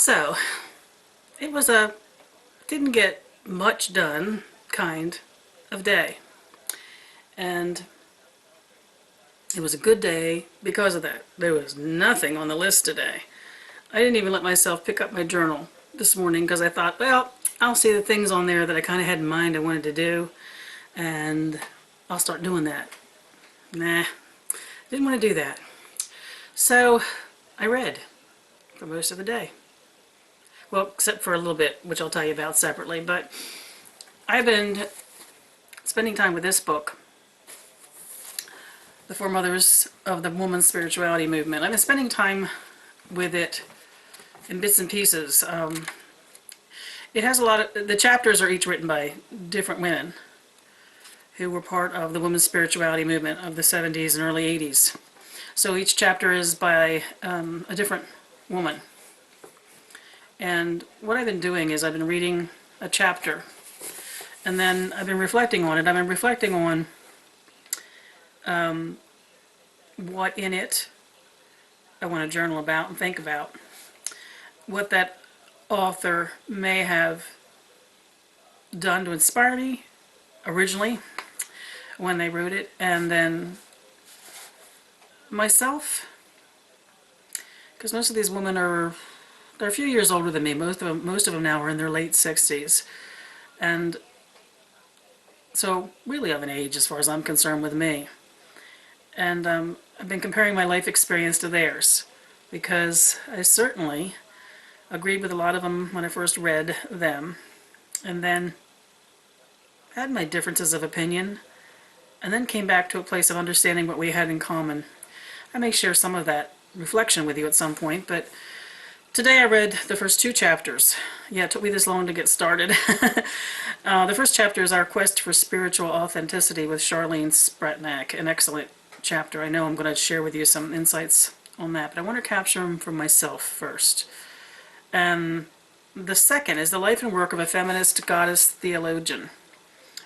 So, it was a didn't get much done kind of day. And it was a good day because of that. There was nothing on the list today. I didn't even let myself pick up my journal this morning because I thought, well, I'll see the things on there that I kind of had in mind I wanted to do, and I'll start doing that. Nah, didn't want to do that. So I read for most of the day. Well, except for a little bit, which I'll tell you about separately, but I've been spending time with this book, The Foremothers of the Woman's Spirituality Movement. I've been spending time with it in bits and pieces. It has a lot of, the chapters are each written by different women who were part of the women's spirituality movement of the 70s and early 80s. So each chapter is by a different woman. And what I've been doing is I've been reading a chapter, and then I've been reflecting on it. I've been reflecting on what in it I want to journal about and think about. What that author may have done to inspire me originally when they wrote it, and then myself, because most of these women they're a few years older than me. Most of them now are in their late 60s, and so really of an age as far as I'm concerned with me. And I've been comparing my life experience to theirs, because I certainly agreed with a lot of them when I first read them, and then had my differences of opinion, and then came back to a place of understanding what we had in common. I may share some of that reflection with you at some point, but today I read the first two chapters. Yeah, it took me this long to get started. The first chapter is Our Quest for Spiritual Authenticity with Charlene Spratnak, an excellent chapter. I know I'm going to share with you some insights on that, but I want to capture them for myself first. And the second is The Life and Work of a Feminist Goddess Theologian,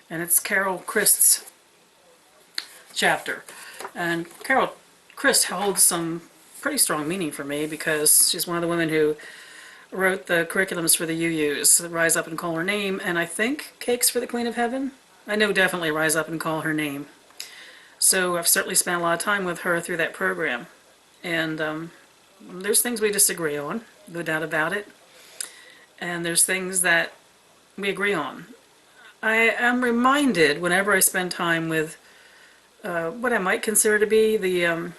and it's Carol Christ's chapter. And Carol Christ holds some pretty strong meaning for me because she's one of the women who wrote the curriculums for the UUs, Rise Up and Call Her Name, and I think Cakes for the Queen of Heaven. I know definitely Rise Up and Call Her Name. So I've certainly spent a lot of time with her through that program. And there's things we disagree on, no doubt about it. And there's things that we agree on. I am reminded whenever I spend time with what I might consider to be the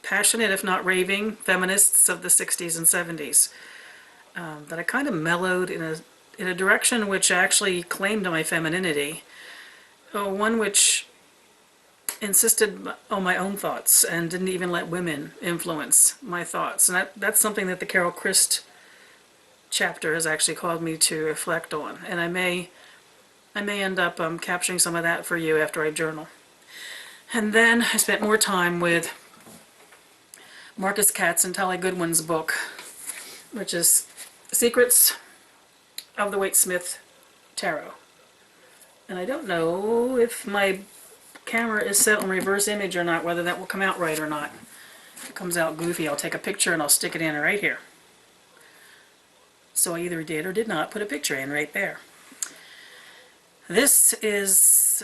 passionate, if not raving, feminists of the 60s and 70s, that I kind of mellowed in a direction which actually claimed my femininity, one which insisted on my own thoughts and didn't even let women influence my thoughts. And that's something that the Carol Christ chapter has actually called me to reflect on, and I may end up capturing some of that for you after I journal. And then I spent more time with Marcus Katz and Tali Goodwin's book, which is Secrets of the Waite-Smith Tarot. And I don't know if my camera is set on reverse image or not, whether that will come out right or not. If it comes out goofy, I'll take a picture and I'll stick it in right here. So I either did or did not put a picture in right there. This is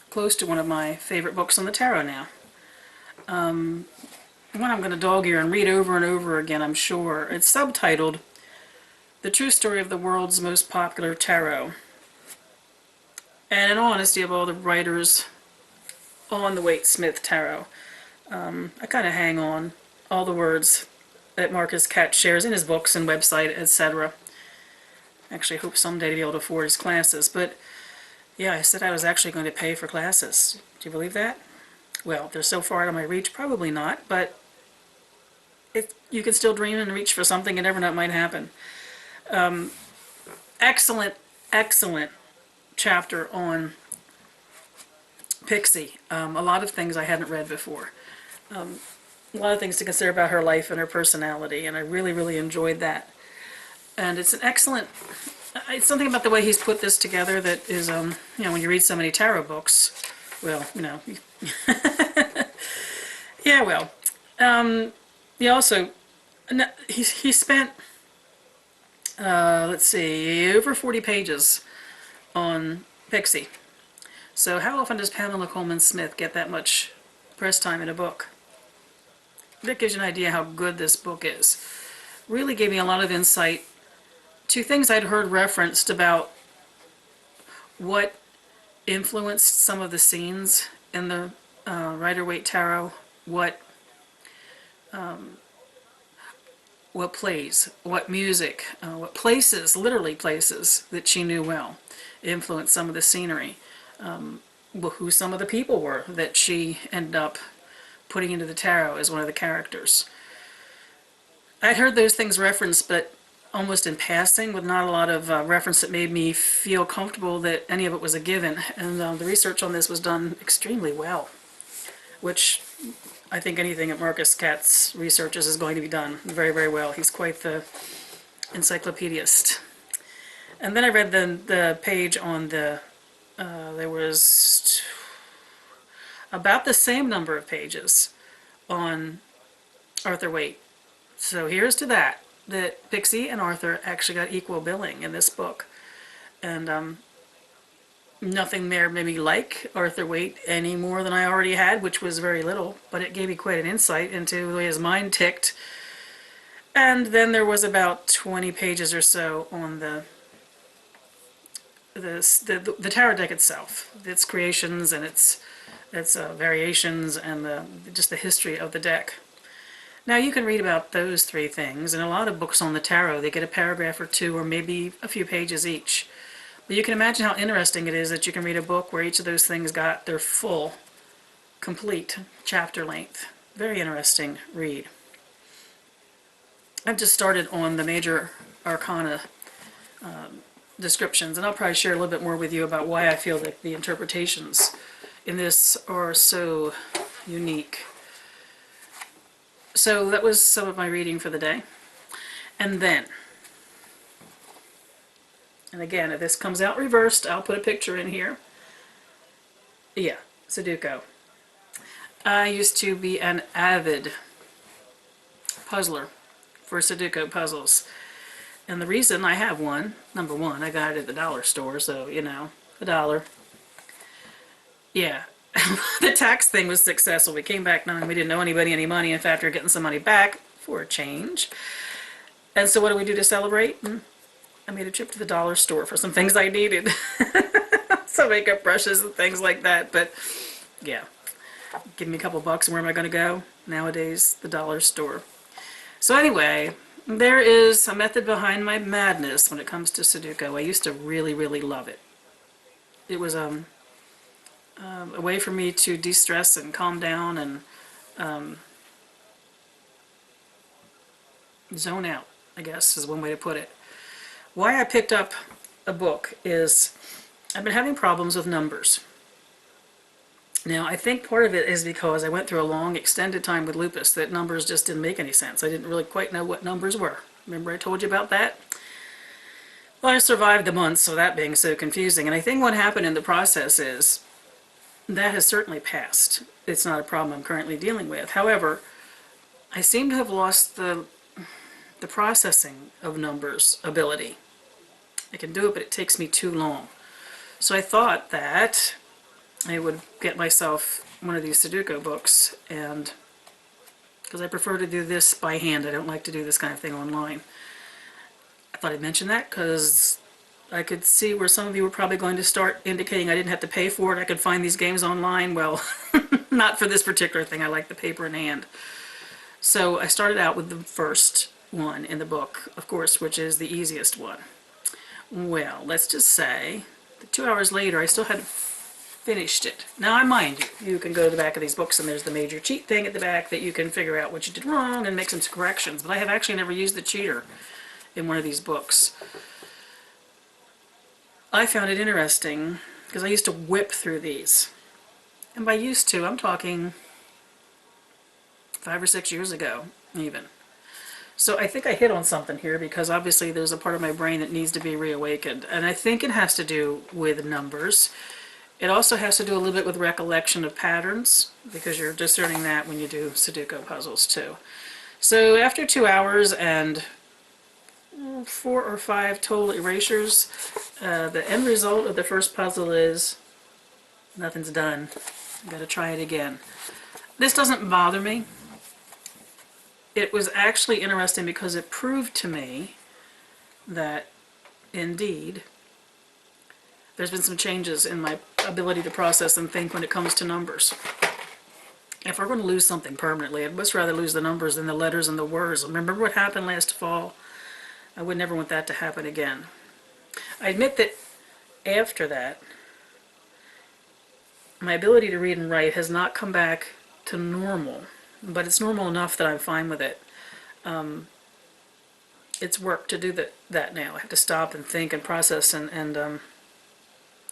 close to one of my favorite books on the tarot now. One I'm going to dog ear and read over and over again, I'm sure. It's subtitled The True Story of the World's Most Popular Tarot. And in all honesty, of all the writers on the Waite-Smith Tarot, I kind of hang on all the words that Marcus Katz shares in his books and website, etc. Actually, I hope someday to be able to afford his classes. But yeah, I said I was actually going to pay for classes. Do you believe that? Well, they're so far out of my reach, probably not. But if you can still dream and reach for something, you never know, it might happen. Excellent, excellent chapter on Pixie. A lot of things I hadn't read before. A lot of things to consider about her life and her personality, and I really, really enjoyed that. And it's an excellent, it's something about the way he's put this together that is, you know, when you read so many tarot books, well, you know, yeah, well, he also, he spent, let's see, over 40 pages on Pixie. So how often does Pamela Coleman Smith get that much press time in a book? That gives you an idea how good this book is. Really gave me a lot of insight to things I'd heard referenced about what influenced some of the scenes in the Rider-Waite Tarot, what plays, what music, what places, literally places that she knew well, influenced some of the scenery, who some of the people were that she ended up putting into the tarot as one of the characters. I'd heard those things referenced, but almost in passing, with not a lot of reference that made me feel comfortable that any of it was a given. And the research on this was done extremely well, which I think anything that Marcus Katz researches is going to be done very, very well. He's quite the encyclopedist. And then I read the page on the, there was about the same number of pages on Arthur Waite. So here's to that Pixie and Arthur actually got equal billing in this book. And nothing there made me like Arthur Waite any more than I already had, which was very little, but it gave me quite an insight into the way his mind ticked. And then there was about 20 pages or so on the tarot deck itself, its creations and its variations, and just the history of the deck. Now you can read about those three things, and a lot of books on the tarot, they get a paragraph or two or maybe a few pages each. But you can imagine how interesting it is that you can read a book where each of those things got their full, complete chapter length. Very interesting read. I've just started on the major arcana descriptions, and I'll probably share a little bit more with you about why I feel that the interpretations in this are so unique. So that was some of my reading for the day. And then, and again, if this comes out reversed, I'll put a picture in here. Yeah, Sudoku. I used to be an avid puzzler for Sudoku puzzles. And the reason I have one, number one, I got it at the dollar store, so, you know, $1. Yeah. The tax thing was successful. We came back knowing we didn't owe anybody any money. In fact, we were getting some money back for a change. And so what do we do to celebrate? I made a trip to the dollar store for some things I needed. Some makeup brushes and things like that. But yeah, give me a couple bucks and where am I going to go? Nowadays, the dollar store. So anyway, there is a method behind my madness when it comes to Sudoku. I used to really, really love it. It was a way for me to de-stress and calm down and zone out, I guess is one way to put it. Why I picked up a book is I've been having problems with numbers. Now, I think part of it is because I went through a long, extended time with lupus that numbers just didn't make any sense. I didn't really quite know what numbers were. Remember I told you about that? Well, I survived the months, so that being so confusing. And I think what happened in the process is that has certainly passed. It's not a problem I'm currently dealing with. However, I seem to have lost the processing of numbers ability. I can do it, but it takes me too long. So I thought that I would get myself one of these Sudoku books, and because I prefer to do this by hand, I don't like to do this kind of thing online. I thought I'd mention that because I could see where some of you were probably going to start indicating I didn't have to pay for it. I could find these games online. Well, not for this particular thing. I like the paper in hand. So I started out with the first one in the book, of course, which is the easiest one. Well, let's just say that 2 hours later I still hadn't finished it. Now, I mind you, you can go to the back of these books and there's the major cheat thing at the back that you can figure out what you did wrong and make some corrections. But I have actually never used the cheater in one of these books. I found it interesting because I used to whip through these. And by used to, I'm talking 5 or 6 years ago, even. So I think I hit on something here because obviously there's a part of my brain that needs to be reawakened. And I think it has to do with numbers. It also has to do a little bit with recollection of patterns because you're discerning that when you do Sudoku puzzles too. So after 2 hours and 4 or 5 total erasures, the end result of the first puzzle is nothing's done. I've got to try it again. This doesn't bother me. It was actually interesting because it proved to me that indeed there's been some changes in my ability to process and think when it comes to numbers. If we're going to lose something permanently, I'd much rather lose the numbers than the letters and the words. Remember what happened last fall? I would never want that to happen again. I admit that after that, my ability to read and write has not come back to normal, but it's normal enough that I'm fine with it. It's work to do that now. I have to stop and think and process, and there's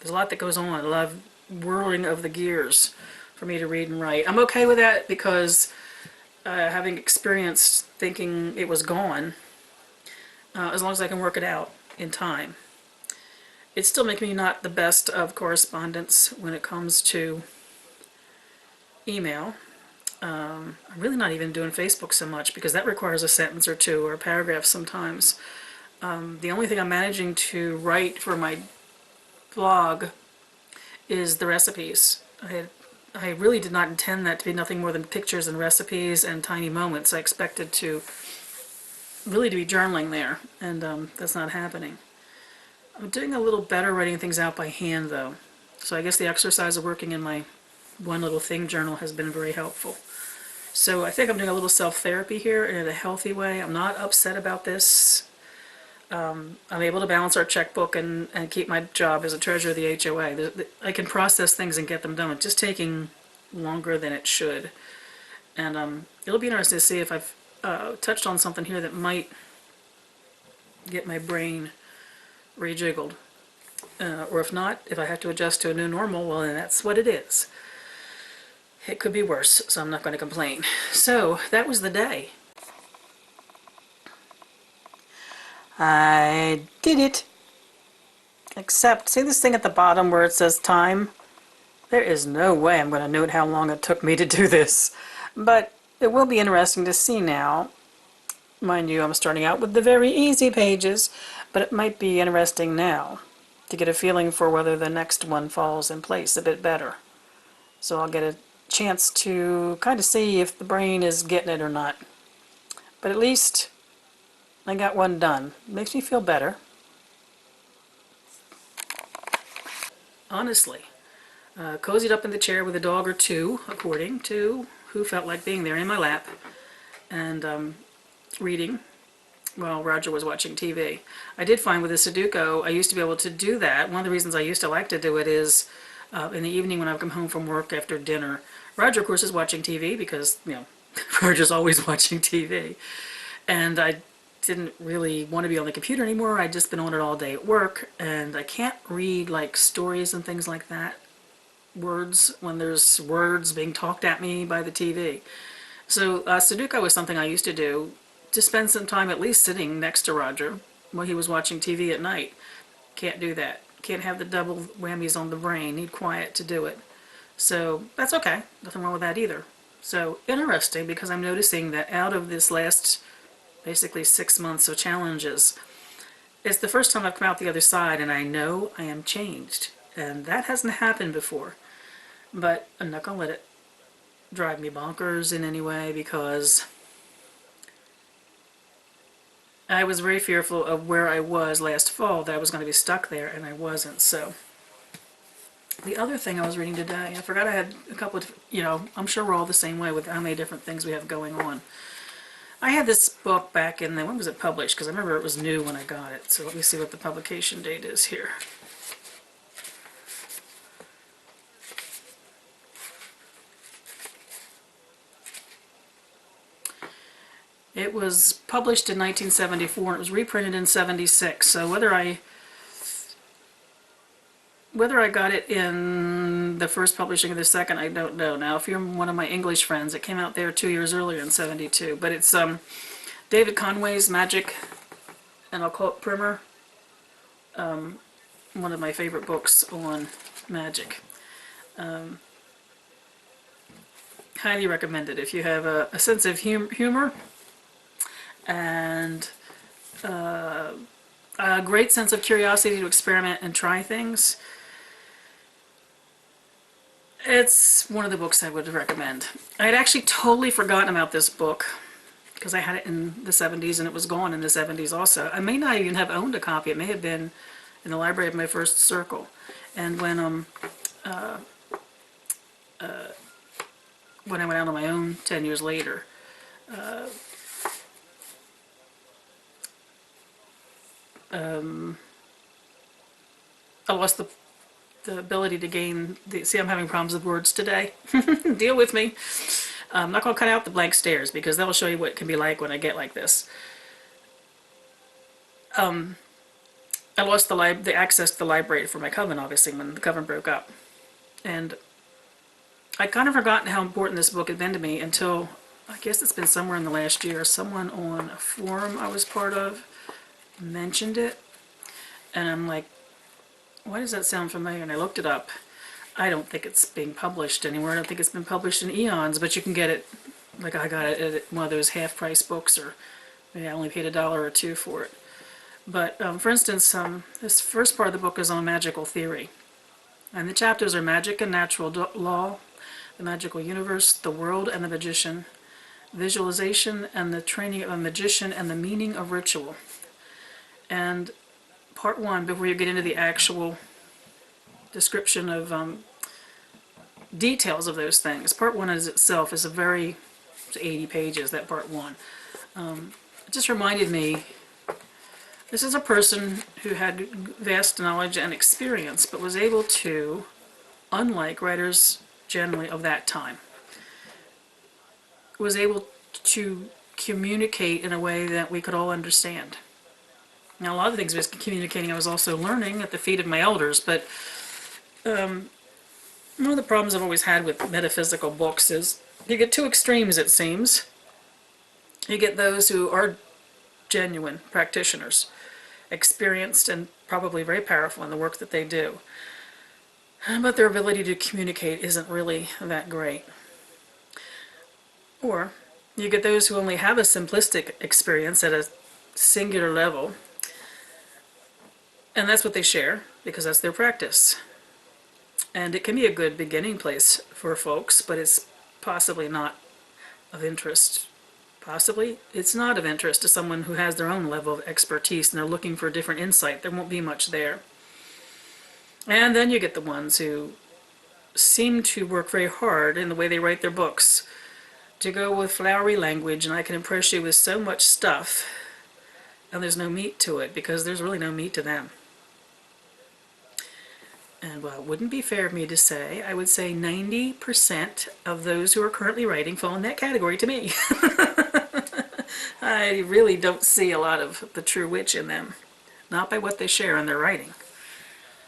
a lot that goes on, a lot of whirling of the gears for me to read and write. I'm okay with that because having experienced thinking it was gone, as long as I can work it out in time. It's still making me not the best of correspondence when it comes to email. I'm really not even doing Facebook so much because that requires a sentence or two or a paragraph sometimes. The only thing I'm managing to write for my blog is the recipes. I really did not intend that to be nothing more than pictures and recipes and tiny moments. I expected to really be journaling there, and that's not happening. I'm doing a little better writing things out by hand though, so I guess the exercise of working in my one little thing journal has been very helpful. So I think I'm doing a little self-therapy here in a healthy way. I'm not upset about this. I'm able to balance our checkbook and keep my job as a treasurer of the HOA. I can process things and get them done. It's just taking longer than it should. And it'll be interesting to see if I've touched on something here that might get my brain rejiggled. Or if not, if I have to adjust to a new normal, well then that's what it is. It could be worse, so I'm not going to complain. So, that was the day. I did it. Except, see this thing at the bottom where it says time? There is no way I'm going to note how long it took me to do this. But it will be interesting to see now. Mind you, I'm starting out with the very easy pages, but it might be interesting now to get a feeling for whether the next one falls in place a bit better. So I'll get a chance to kind of see if the brain is getting it or not. But at least I got one done. Makes me feel better. Honestly. Cozied up in the chair with a dog or two, according to who felt like being there in my lap. And reading while Roger was watching TV. I did find with the Sudoku, I used to be able to do that. One of the reasons I used to like to do it is in the evening when I come home from work after dinner. Roger, of course, is watching TV because, you know, Roger's always watching TV. And I didn't really want to be on the computer anymore. I'd just been on it all day at work, and I can't read, like, stories and things like that, words, when there's words being talked at me by the TV. So Sudoku was something I used to do to spend some time at least sitting next to Roger while he was watching TV at night. Can't do that. Can't have the double whammies on the brain. Need quiet to do it. So that's okay. Nothing wrong with that either. So interesting, because I'm noticing that out of this last basically 6 months of challenges, it's the first time I've come out the other side and I know I am changed. And that hasn't happened before. But I'm not going to let it drive me bonkers in any way, because I was very fearful of where I was last fall, that I was going to be stuck there, and I wasn't. So the other thing I was reading today, I forgot I had a couple of, you know, I'm sure we're all the same way with how many different things we have going on. I had this book back in the, when was it published? Because I remember it was new when I got it. So let me see what the publication date is here. It was published in 1974 and it was reprinted in 76. So whether I got it in the first publishing or the second, I don't know. Now, if you're one of my English friends, it came out there 2 years earlier in 72. But it's David Conway's Magic, and I'll call it Primer. One of my favorite books on magic. Highly recommended if you have a sense of humor and a great sense of curiosity to experiment and try things. It's one of the books I would recommend. I had actually totally forgotten about this book because I had it in the 70s and it was gone in the 70s also. I may not even have owned a copy. It may have been in the library of my first circle. And when I went out on my own 10 years later, I lost the ability to gain the, see, I'm having problems with words today. Deal with me. I'm not going to cut out the blank stares because that'll show you what it can be like when I get like this. I lost the access to the library for my coven, obviously, when the coven broke up. And I'd kind of forgotten how important this book had been to me until, I guess it's been somewhere in the last year, someone on a forum I was part of mentioned it. And I'm like, why does that sound familiar? And I looked it up. I don't think it's being published anywhere. I don't think it's been published in eons, but you can get it, like I got it at one of those half-price books, or maybe I only paid $1 or $2 for it. But for instance, this first part of the book is on magical theory. And the chapters are magic and natural law, the magical universe, the world and the magician, visualization and the training of a magician, and the meaning of ritual. And part one, before you get into the actual description of details of those things, part one is itself is a very, it's 80 pages, that part one. It just reminded me, this is a person who had vast knowledge and experience, but was able to, unlike writers generally of that time, was able to communicate in a way that we could all understand. Now, a lot of the things I was communicating I was also learning at the feet of my elders, but one of the problems I've always had with metaphysical books is you get two extremes, it seems. You get those who are genuine practitioners, experienced and probably very powerful in the work that they do, but their ability to communicate isn't really that great. Or you get those who only have a simplistic experience at a singular level, and that's what they share because that's their practice. And it can be a good beginning place for folks, but it's possibly not of interest. Possibly it's not of interest to someone who has their own level of expertise and they're looking for a different insight. There won't be much there. And then you get the ones who seem to work very hard in the way they write their books to go with flowery language, and I can impress you with so much stuff, and there's no meat to it because there's really no meat to them. And well, it wouldn't be fair of me to say, I would say 90% of those who are currently writing fall in that category to me. I really don't see a lot of the true witch in them, not by what they share in their writing.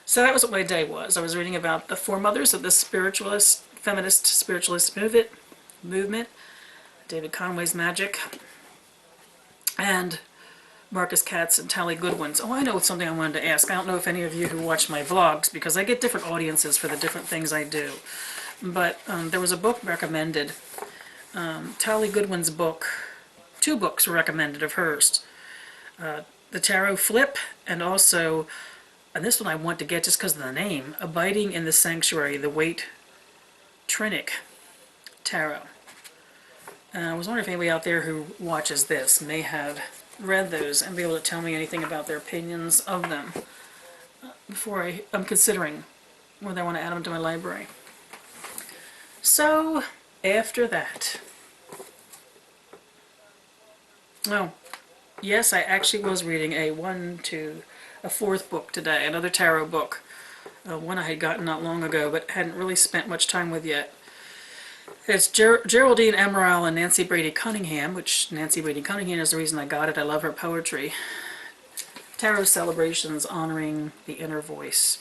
So that was what my day was. I was reading about the foremothers of the spiritualist, feminist spiritualist movement, David Conway's magic, and Marcus Katz and Tally Goodwin's. Oh, I know it's something I wanted to ask. I don't know if any of you who watch my vlogs, because I get different audiences for the different things I do. But there was a book recommended. Tally Goodwin's book, 2 books were recommended of hers. The Tarot Flip, and also, and this one I want to get just because of the name, Abiding in the Sanctuary, the Waite Trinic Tarot. I was wondering if anybody out there who watches this may have read those and be able to tell me anything about their opinions of them before I'm considering whether I want to add them to my library. So, after that, oh, yes, I actually was reading a 4th book today, another tarot book, one I had gotten not long ago but hadn't really spent much time with yet. It's Geraldine Emerald and Nancy Brady Cunningham, which Nancy Brady Cunningham is the reason I got it. I love her poetry. Tarot celebrations honoring the inner voice.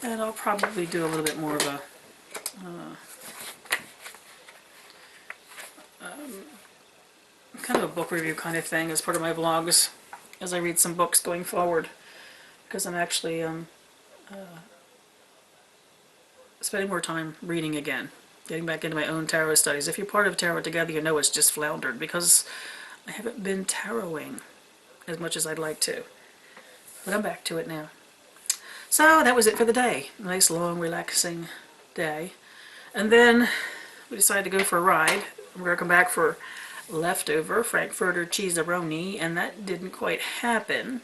And I'll probably do a little bit more of a kind of a book review kind of thing as part of my vlogs as I read some books going forward, because I'm actually spending more time reading again, getting back into my own tarot studies. If you're part of Tarot Together, you know it's just floundered because I haven't been taroting as much as I'd like to, but I'm back to it now. So that was it for the day. Nice, long, relaxing day. And then we decided to go for a ride. We're going to come back for leftover Frankfurter cheeseroni, and that didn't quite happen.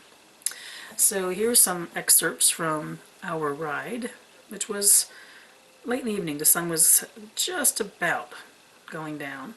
So here's some excerpts from our ride, which was late in the evening. The sun was just about going down.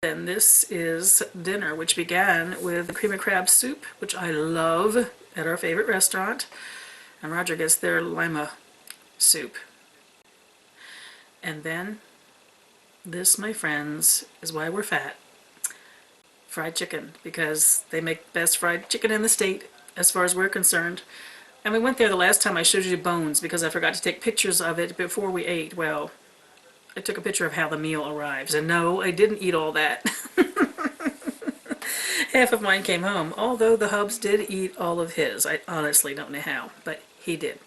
And this is dinner, which began with cream and crab soup, which I love, at our favorite restaurant. And Roger gets their lima soup. And then, this, my friends, is why we're fat. Fried chicken, because they make the best fried chicken in the state, as far as we're concerned. And we went there the last time. I showed you bones because I forgot to take pictures of it before we ate. Well, I took a picture of how the meal arrives, and no, I didn't eat all that. Half of mine came home, although the hubs did eat all of his. I honestly don't know how, but he did.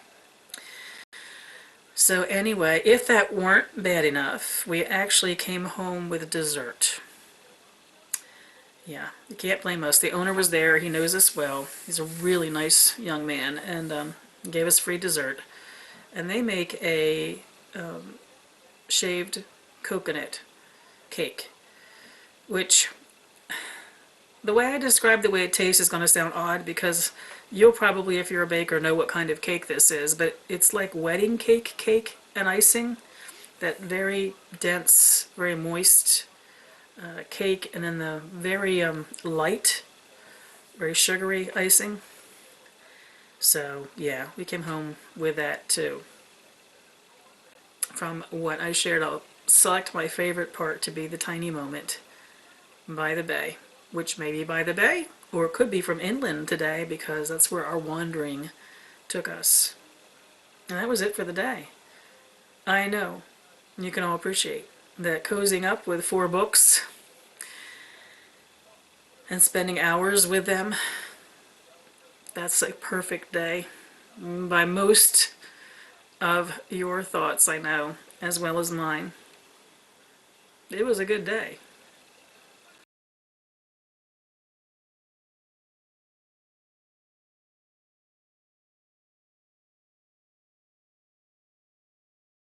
So anyway, if that weren't bad enough, we actually came home with dessert. Yeah, you can't blame us. The owner was there. He knows us well. He's a really nice young man, and gave us free dessert. And they make a shaved coconut cake, which, the way I describe the way it tastes is going to sound odd because you'll probably, if you're a baker, know what kind of cake this is, but it's like wedding cake and icing, that very dense, very moist cake, and then the very light, very sugary icing. So yeah, we came home with that too. From what I shared, I'll select my favorite part to be the tiny moment by the bay, which may be by the bay, or it could be from inland today because that's where our wandering took us. And that was it for the day. I know, you can all appreciate that cozying up with 4 books and spending hours with them, that's a perfect day. By most of your thoughts, I know, as well as mine. It was a good day.